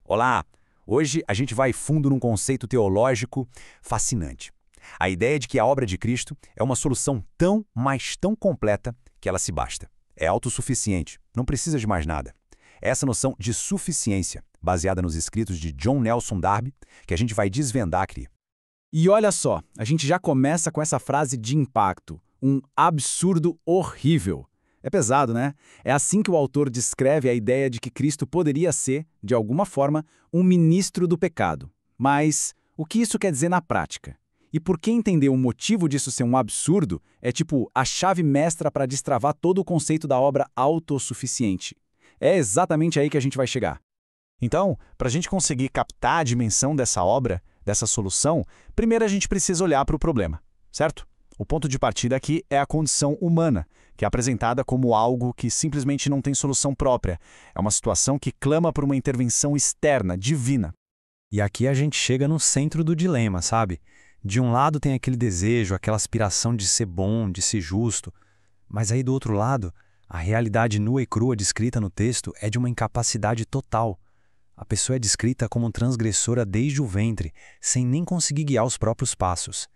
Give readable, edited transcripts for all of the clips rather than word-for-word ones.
Olá! Hoje a gente vai fundo num conceito teológico fascinante. A ideia de que a obra de Cristo é uma solução tão, mas tão completa que ela se basta. É autossuficiente, não precisa de mais nada. É essa noção de suficiência, baseada nos escritos de John Nelson Darby, que a gente vai desvendar aqui. E olha só, a gente já começa com essa frase de impacto, um absurdo horrível. É pesado, né? É assim que o autor descreve a ideia de que Cristo poderia ser, de alguma forma, um ministro do pecado. Mas o que isso quer dizer na prática? E por que entender o motivo disso ser um absurdo é tipo a chave mestra para destravar todo o conceito da obra autossuficiente. É exatamente aí que a gente vai chegar. Então, para a gente conseguir captar a dimensão dessa obra, dessa solução, primeiro a gente precisa olhar para o problema, certo? O ponto de partida aqui é a condição humana, que é apresentada como algo que simplesmente não tem solução própria. É uma situação que clama por uma intervenção externa, divina. E aqui a gente chega no centro do dilema, sabe? De um lado tem aquele desejo, aquela aspiração de ser bom, de ser justo, mas aí do outro lado, a realidade nua e crua descrita no texto é de uma incapacidade total. A pessoa é descrita como transgressora desde o ventre, sem nem conseguir guiar os próprios passos.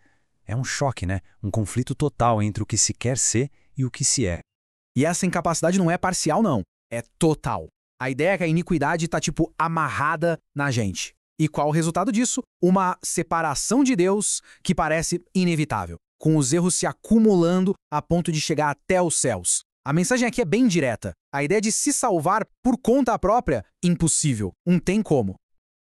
É um choque, né? Um conflito total entre o que se quer ser e o que se é. E essa incapacidade não é parcial, não. É total. A ideia é que a iniquidade está, amarrada na gente. E qual o resultado disso? Uma separação de Deus que parece inevitável, com os erros se acumulando a ponto de chegar até os céus. A mensagem aqui é bem direta. A ideia de se salvar por conta própria, impossível. Não tem como.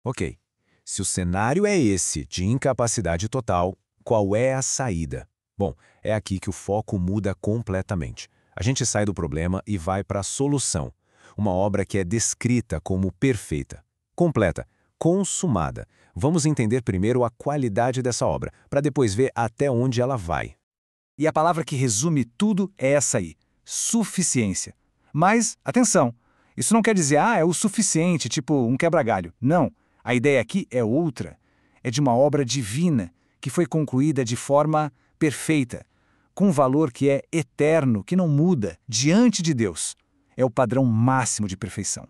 Ok. Se o cenário é esse, de incapacidade total, qual é a saída? Bom, é aqui que o foco muda completamente. A gente sai do problema e vai para a solução. Uma obra que é descrita como perfeita, completa, consumada. Vamos entender primeiro a qualidade dessa obra, para depois ver até onde ela vai. E a palavra que resume tudo é essa aí: suficiência. Mas, atenção, isso não quer dizer, é o suficiente, tipo um quebra-galho. Não, a ideia aqui é outra. É de uma obra divina, que foi concluída de forma perfeita, com um valor que é eterno, que não muda, diante de Deus. É o padrão máximo de perfeição.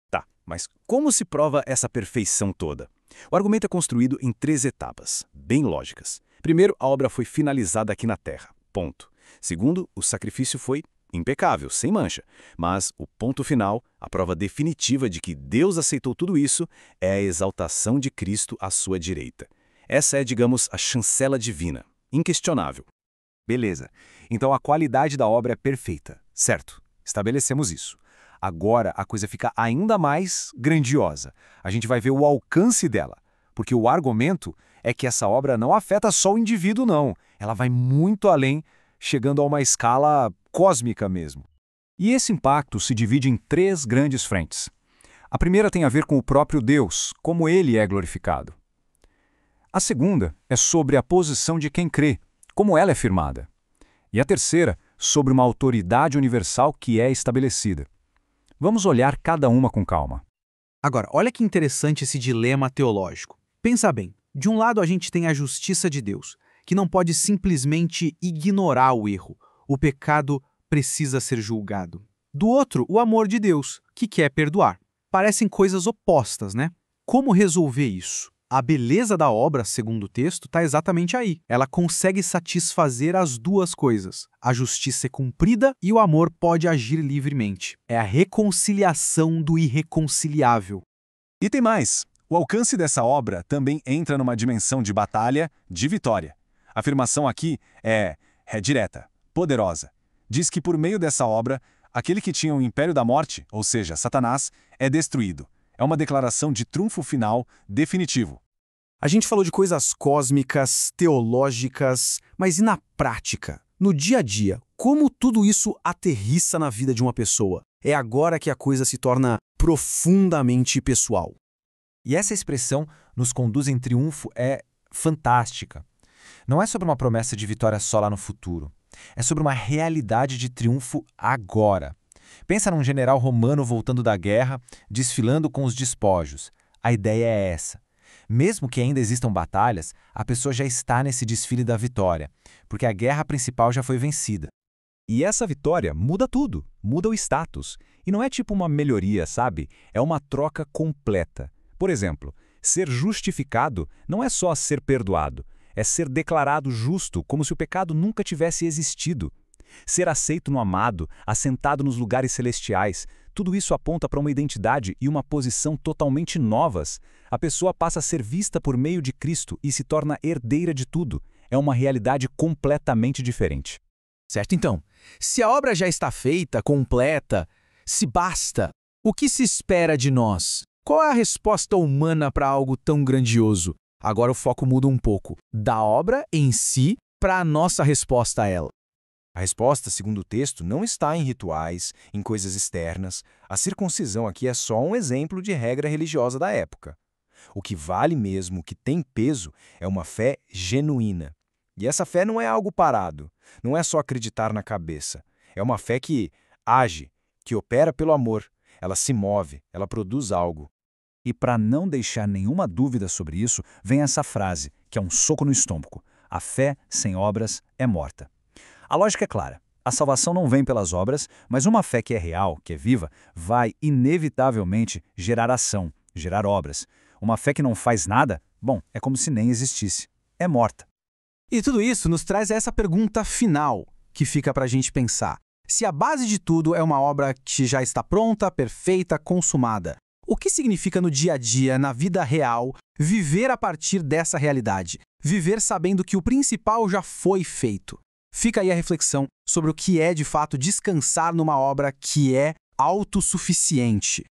Tá, mas como se prova essa perfeição toda? O argumento é construído em 3 etapas, bem lógicas. Primeiro, a obra foi finalizada aqui na Terra, ponto. Segundo, o sacrifício foi impecável, sem mancha. Mas o ponto final, a prova definitiva de que Deus aceitou tudo isso, é a exaltação de Cristo à sua direita. Essa é, digamos, a chancela divina, inquestionável. Beleza, então a qualidade da obra é perfeita, certo? Estabelecemos isso. Agora a coisa fica ainda mais grandiosa. A gente vai ver o alcance dela, porque o argumento é que essa obra não afeta só o indivíduo, não. Ela vai muito além, chegando a uma escala cósmica mesmo. E esse impacto se divide em 3 grandes frentes. A primeira tem a ver com o próprio Deus, como ele é glorificado. A segunda é sobre a posição de quem crê, como ela é firmada. E a terceira, sobre uma autoridade universal que é estabelecida. Vamos olhar cada uma com calma. Agora, olha que interessante esse dilema teológico. Pensa bem, de um lado a gente tem a justiça de Deus, que não pode simplesmente ignorar o erro. O pecado precisa ser julgado. Do outro, o amor de Deus, que quer perdoar. Parecem coisas opostas, né? Como resolver isso? A beleza da obra, segundo o texto, está exatamente aí. Ela consegue satisfazer as duas coisas. A justiça é cumprida e o amor pode agir livremente. É a reconciliação do irreconciliável. E tem mais. O alcance dessa obra também entra numa dimensão de batalha, de vitória. A afirmação aqui é direta, poderosa. Diz que por meio dessa obra, aquele que tinha o império da morte, ou seja, Satanás, é destruído. É uma declaração de triunfo final definitivo. A gente falou de coisas cósmicas, teológicas, mas e na prática? No dia a dia, como tudo isso aterrissa na vida de uma pessoa? É agora que a coisa se torna profundamente pessoal. E essa expressão nos conduz em triunfo é fantástica. Não é sobre uma promessa de vitória só lá no futuro. É sobre uma realidade de triunfo agora. Pensa num general romano voltando da guerra, desfilando com os despojos. A ideia é essa. Mesmo que ainda existam batalhas, a pessoa já está nesse desfile da vitória, porque a guerra principal já foi vencida. E essa vitória muda tudo, muda o status. E não é tipo uma melhoria, sabe? É uma troca completa. Por exemplo, ser justificado não é só ser perdoado, é ser declarado justo como se o pecado nunca tivesse existido. Ser aceito no amado, assentado nos lugares celestiais, tudo isso aponta para uma identidade e uma posição totalmente novas. A pessoa passa a ser vista por meio de Cristo e se torna herdeira de tudo. É uma realidade completamente diferente. Certo, então. Se a obra já está feita, completa, se basta, o que se espera de nós? Qual é a resposta humana para algo tão grandioso? Agora o foco muda um pouco, da obra em si para a nossa resposta a ela. A resposta, segundo o texto, não está em rituais, em coisas externas. A circuncisão aqui é só um exemplo de regra religiosa da época. O que vale mesmo, o que tem peso, é uma fé genuína. E essa fé não é algo parado, não é só acreditar na cabeça. É uma fé que age, que opera pelo amor. Ela se move, ela produz algo. E para não deixar nenhuma dúvida sobre isso, vem essa frase, que é um soco no estômago. A fé sem obras é morta. A lógica é clara. A salvação não vem pelas obras, mas uma fé que é real, que é viva, vai inevitavelmente gerar ação, gerar obras. Uma fé que não faz nada, bom, é como se nem existisse. É morta. E tudo isso nos traz essa pergunta final, que fica para a gente pensar. Se a base de tudo é uma obra que já está pronta, perfeita, consumada, o que significa no dia a dia, na vida real, viver a partir dessa realidade? Viver sabendo que o principal já foi feito. Fica aí a reflexão sobre o que é, de fato, descansar numa obra que é autossuficiente.